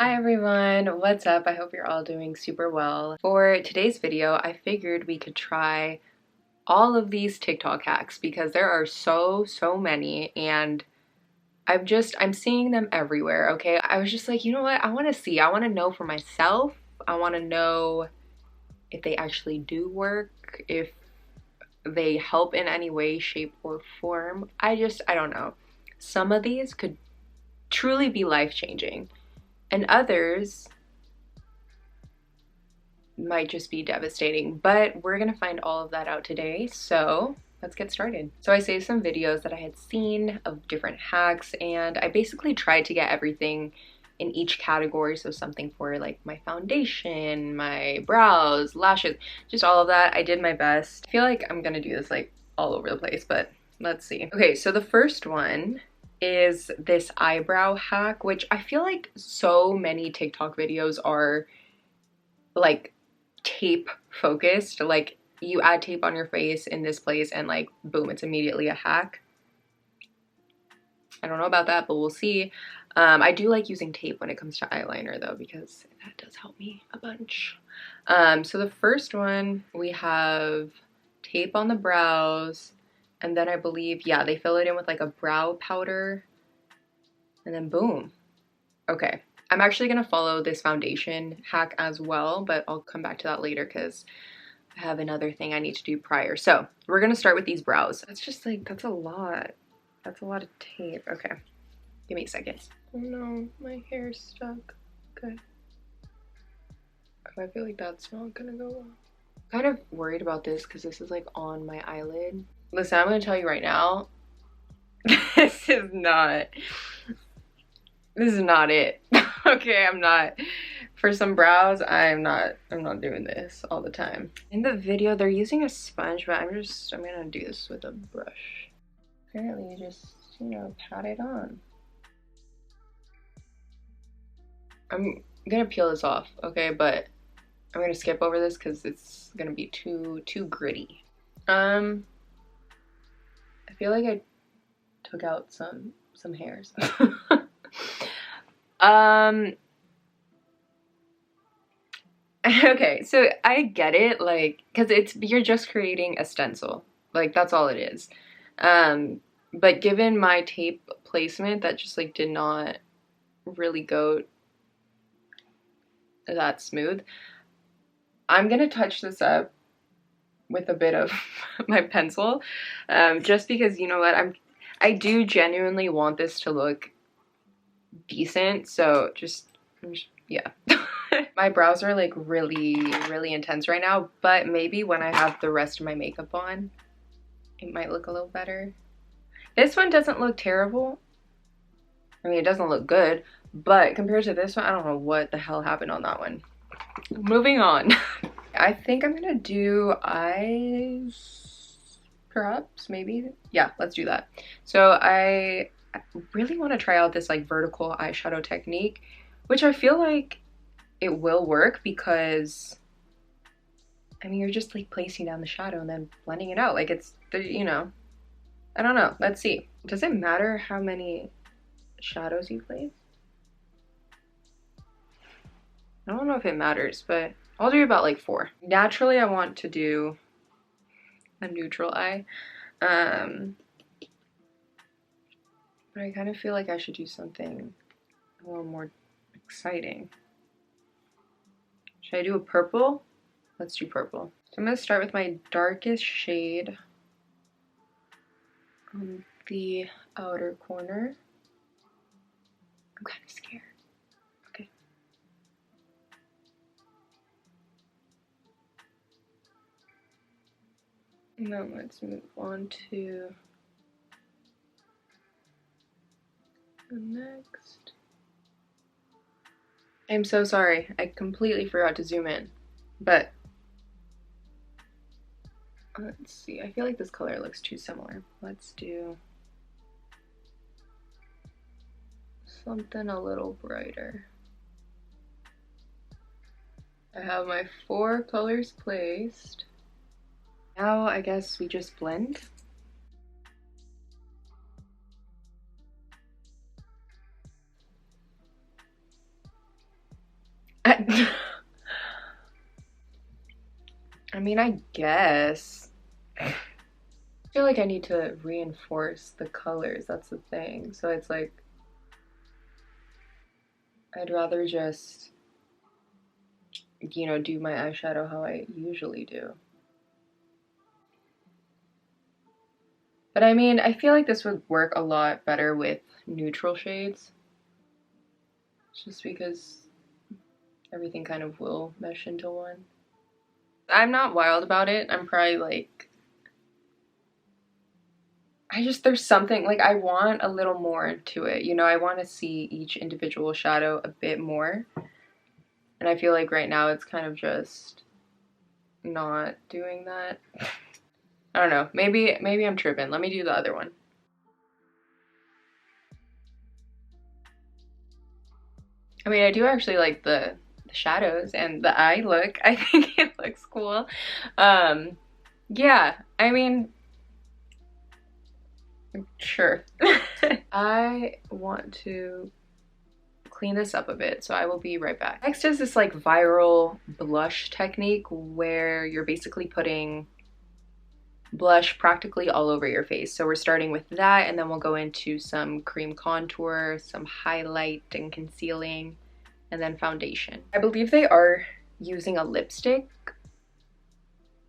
Hi everyone, what's up? I hope you're all doing super well. For today's video, I figured we could try all of these TikTok hacks because there are so many and I'm seeing them everywhere, okay? I was just like, you know what? I want to see. I want to know for myself. I want to know if they actually do work, if they help in any way, shape, or form. I don't know. Some of these could truly be life-changing. And others might just be devastating, but we're gonna find all of that out today, so let's get started. So I saved some videos that I had seen of different hacks, and I basically tried to get everything in each category, so something for like my foundation, my brows, lashes, just all of that. I did my best. I feel like I'm gonna do this like all over the place, but let's see. Okay, so the first one is this eyebrow hack, which I feel like so many TikTok videos are like tape focused. Like you add tape on your face in this place and like boom, it's immediately a hack. I don't know about that, but we'll see. I do like using tape when it comes to eyeliner though, because that does help me a bunch. So the first one, we have tape on the brows, and then I believe, yeah, they fill it in with like a brow powder, and then boom. Okay, I'm actually gonna follow this foundation hack as well, but I'll come back to that later because I have another thing I need to do prior. So we're gonna start with these brows. That's just like, that's a lot. That's a lot of tape. Okay, give me a second. Oh no, my hair's stuck. Okay. I feel like that's not gonna go well. Kind of worried about this because this is like on my eyelid. Listen, I'm gonna tell you right now, this is not it. Okay, I'm not. For some brows, I'm not doing this all the time. In the video, they're using a sponge, but I'm gonna do this with a brush. Apparently, you just, you know, pat it on. I'm gonna peel this off, okay, but I'm gonna skip over this because it's gonna be too gritty. I feel like I took out some hairs. Okay, so I get it, like, because you're just creating a stencil, like that's all it is. But given my tape placement, that just like did not really go that smooth, I'm gonna touch this up with a bit of my pencil, just because, you know what, I do genuinely want this to look decent, so just yeah. My brows are like really intense right now, but maybe when I have the rest of my makeup on, it might look a little better. This one doesn't look terrible. I mean, it doesn't look good, but compared to this one, I don't know what the hell happened on that one. Moving on. I think I'm gonna do eyes, perhaps, maybe. Yeah, let's do that. So I really want to try out this like vertical eyeshadow technique, which I feel like it will work because, I mean, you're just like placing down the shadow and then blending it out. Like it's, you know, I don't know. Let's see. Does it matter how many shadows you place? I don't know if it matters, but I'll do about like 4. Naturally, I want to do a neutral eye. But I kind of feel like I should do something a little more exciting. Should I do a purple? Let's do purple. So I'm going to start with my darkest shade on the outer corner. I'm kind of scared. Okay. And then let's move on to the next. I'm so sorry. I completely forgot to zoom in. But let's see. I feel like this color looks too similar. Let's do something a little brighter. I have my 4 colors placed. Now I guess we just blend. I mean, I guess. I feel like I need to reinforce the colors, that's the thing. So it's like, I'd rather just, you know, do my eyeshadow how I usually do. But I mean, I feel like this would work a lot better with neutral shades. Just because everything kind of will mesh into one. I'm not wild about it. I'm probably like, there's something, like I want a little more to it. You know, I want to see each individual shadow a bit more. And I feel like right now it's kind of just not doing that. I don't know. Maybe I'm tripping. Let me do the other one. I mean, I do actually like the shadows and the eye look. I think it looks cool. Yeah, I mean, sure. I want to clean this up a bit, so I will be right back. Next is this like viral blush technique where you're basically putting blush practically all over your face. So we're starting with that, and then we'll go into some cream contour, some highlight and concealing, and then foundation. I believe they are using a lipstick,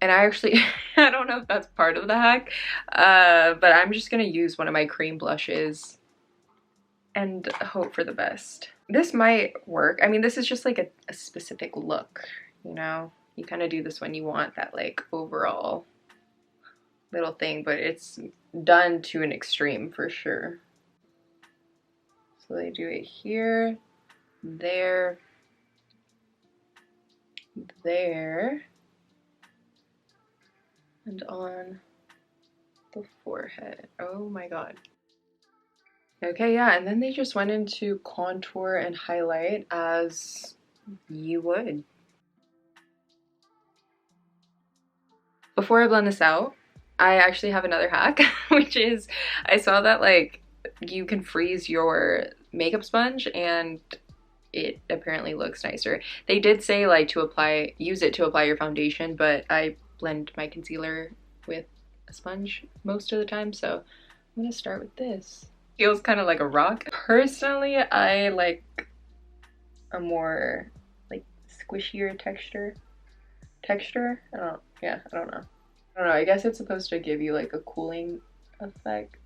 and I actually, I don't know if that's part of the hack, but I'm just gonna use one of my cream blushes and hope for the best. This might work. I mean, this is just like a specific look, you know? You kind of do this when you want that like overall little thing, but it's done to an extreme for sure. So they do it here, there, there, and on the forehead. Oh my god. Okay, yeah, and then they just went into contour and highlight as you would. Before I blend this out, I actually have another hack, which is I saw that like you can freeze your makeup sponge and it apparently looks nicer. They did say like to apply, use it to apply your foundation, but I blend my concealer with a sponge most of the time, so I'm gonna start with this. Feels kind of like a rock. Personally, I like a more like squishier texture. I don't know. I guess it's supposed to give you like a cooling effect.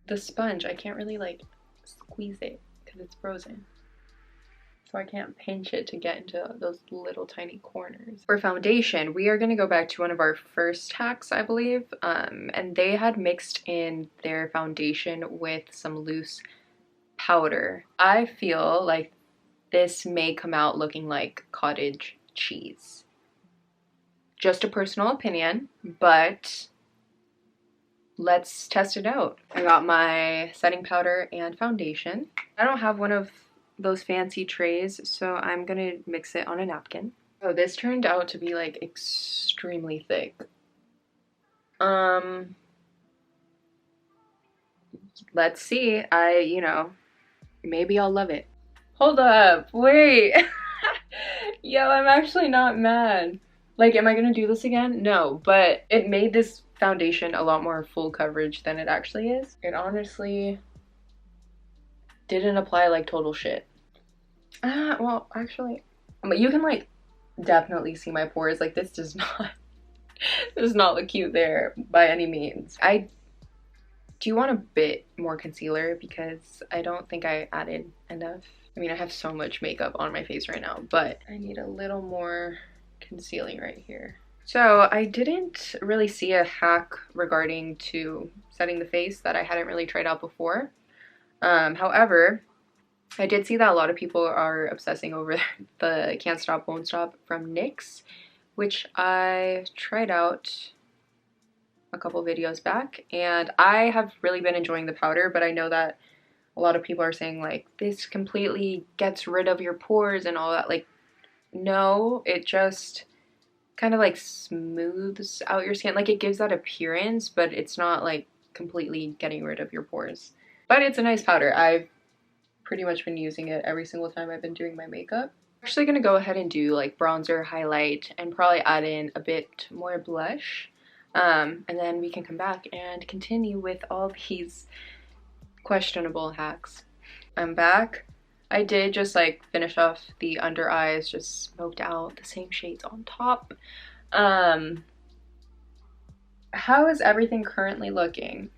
The sponge, I can't really like squeeze it because it's frozen. So I can't pinch it to get into those little tiny corners. For foundation, we are gonna go back to one of our first hacks, I believe. And they had mixed in their foundation with some loose powder. I feel like this may come out looking like cottage cheese. Just a personal opinion, but let's test it out. I got my setting powder and foundation. I don't have one of those fancy trays, so I'm gonna mix it on a napkin. Oh, this turned out to be like extremely thick. Let's see. You know, maybe I'll love it. Hold up, wait. Yo, I'm actually not mad. Like, am I gonna do this again? No, but it made this foundation a lot more full coverage than it actually is. It honestly didn't apply like total shit. Well, actually, you can like definitely see my pores. Like, this does not look cute there by any means. I do want a bit more concealer because I don't think I added enough. I mean, I have so much makeup on my face right now, but I need a little more concealing right here. So I didn't really see a hack regarding to setting the face that I hadn't really tried out before. However, I did see that a lot of people are obsessing over the Can't Stop, Won't Stop from NYX, which I tried out a couple videos back, and I have really been enjoying the powder, but I know that a lot of people are saying like this completely gets rid of your pores and all that. Like, no, it just kind of like smooths out your skin. Like, it gives that appearance, but it's not like completely getting rid of your pores. But it's a nice powder. I've pretty much been using it every single time I've been doing my makeup. I'm actually gonna go ahead and do like bronzer, highlight, and probably add in a bit more blush. And then we can come back and continue with all these questionable hacks. I'm back. I did just like finish off the under eyes, just smoked out the same shades on top. How is everything currently looking?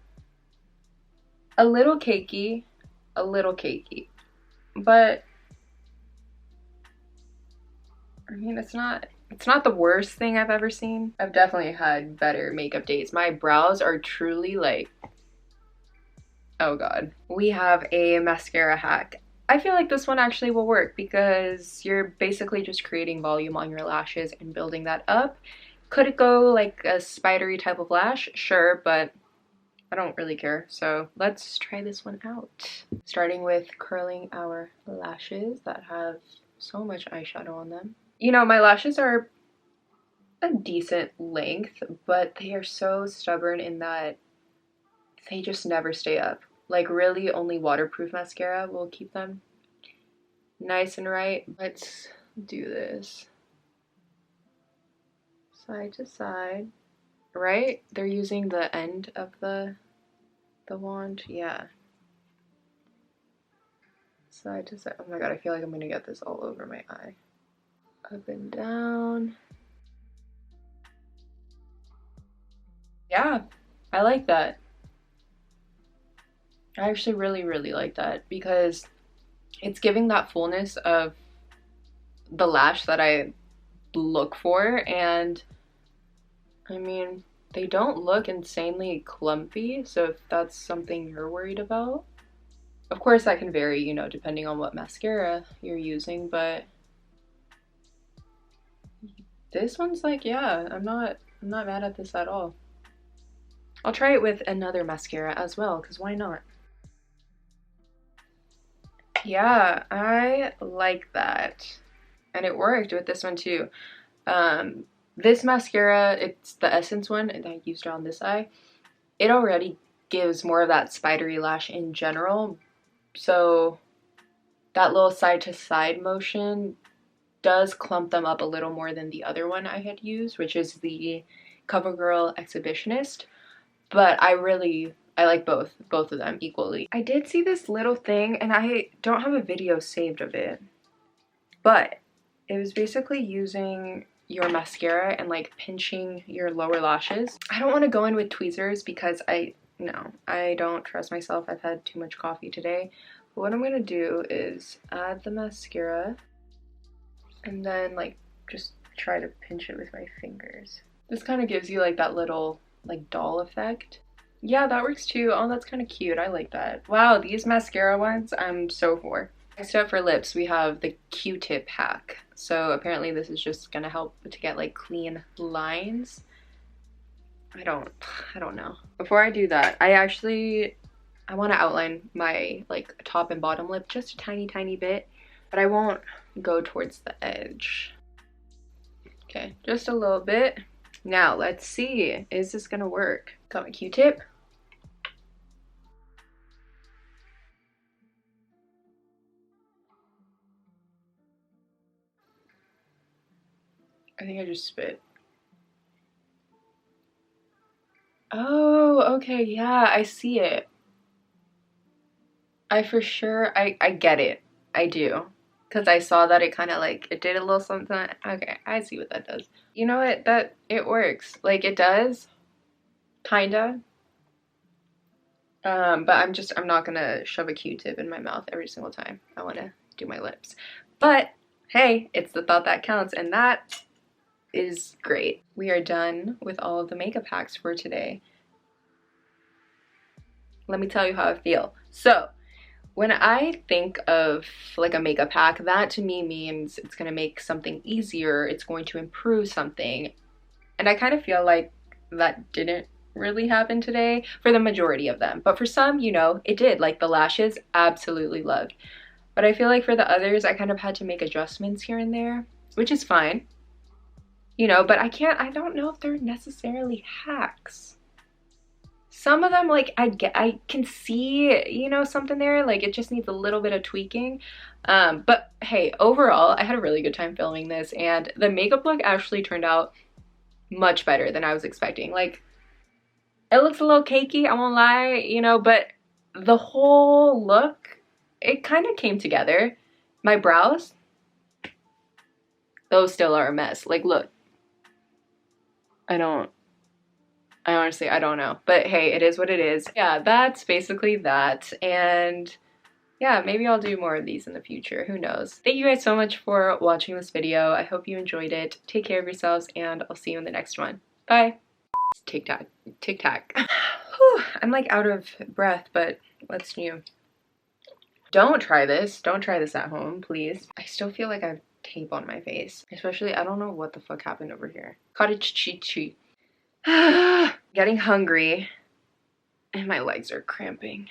A little cakey, but I mean, it's not the worst thing I've ever seen. I've definitely had better makeup days. My brows are truly like, oh god. We have a mascara hack. I feel like this one actually will work because you're basically just creating volume on your lashes and building that up. Could it go like a spidery type of lash? Sure, but I don't really care. So let's try this one out. Starting with curling our lashes that have so much eyeshadow on them. You know, my lashes are a decent length, but they are so stubborn in that they just never stay up. Like really only waterproof mascara will keep them nice and right. Let's do this. Side to side. Right? They're using the end of the wand. Yeah. Side to side. Oh my god, I feel like I'm gonna get this all over my eye. Up and down. Yeah, I like that. I actually really like that because it's giving that fullness of the lash that I look for, and I mean, they don't look insanely clumpy, so if that's something you're worried about. Of course that can vary, you know, depending on what mascara you're using, but this one's like, yeah, I'm not mad at this at all. I'll try it with another mascara as well, because why not? Yeah, I like that. And it worked with this one too. This mascara, it's the Essence one that I used on this eye. It already gives more of that spidery lash in general. So that little side to side motion does clump them up a little more than the other one I had used, which is the COVERGIRL Exhibitionist. But I like both of them equally. I did see this little thing, and I don't have a video saved of it, but it was basically using your mascara and like pinching your lower lashes. I don't want to go in with tweezers because I don't trust myself. I've had too much coffee today. But what I'm gonna do is add the mascara and then like just try to pinch it with my fingers. This kind of gives you like that little like doll effect. Yeah, that works too. Oh, that's kind of cute. I like that. Wow, these mascara ones I'm so for. Next up for lips, we have the Q-tip hack. So apparently this is just gonna help to get like clean lines. I don't know. Before I do that, I want to outline my like top and bottom lip just a tiny bit, but I won't go towards the edge. Okay, just a little bit. Now let's see, is this gonna work? Got my Q-tip. I think I just spit. Oh, okay, yeah, I see it. I get it. I do. Because I saw that it kind of like, it did a little something. Okay, I see what that does. You know what, it works. Like, it does. Kinda. But I'm not gonna shove a Q-tip in my mouth every single time I want to do my lips. But, hey, it's the thought that counts, and that is great. We are done with all of the makeup hacks for today. Let me tell you how I feel. So, when I think of like a makeup hack, that to me means it's gonna make something easier, it's going to improve something. And I kind of feel like that didn't really happen today for the majority of them. But for some, you know, it did. Like the lashes, absolutely loved. But I feel like for the others, I kind of had to make adjustments here and there, which is fine. You know, but I don't know if they're necessarily hacks. Some of them, like, I can see, you know, something there. Like, it just needs a little bit of tweaking. But hey, overall, I had a really good time filming this, and the makeup look actually turned out much better than I was expecting. Like, it looks a little cakey, I won't lie, you know, but the whole look, it kind of came together. My brows, those still are a mess. Like, look. Honestly, I don't know. But hey, it is what it is. Yeah, that's basically that. And yeah, maybe I'll do more of these in the future. Who knows? Thank you guys so much for watching this video. I hope you enjoyed it. Take care of yourselves, and I'll see you in the next one. Bye. Tic-tac. Tic-tac. I'm like out of breath, but what's new? Don't try this. Don't try this at home, please. I still feel like I have tape on my face. Especially, I don't know what the fuck happened over here. Cottage cheese. Getting hungry, and my legs are cramping.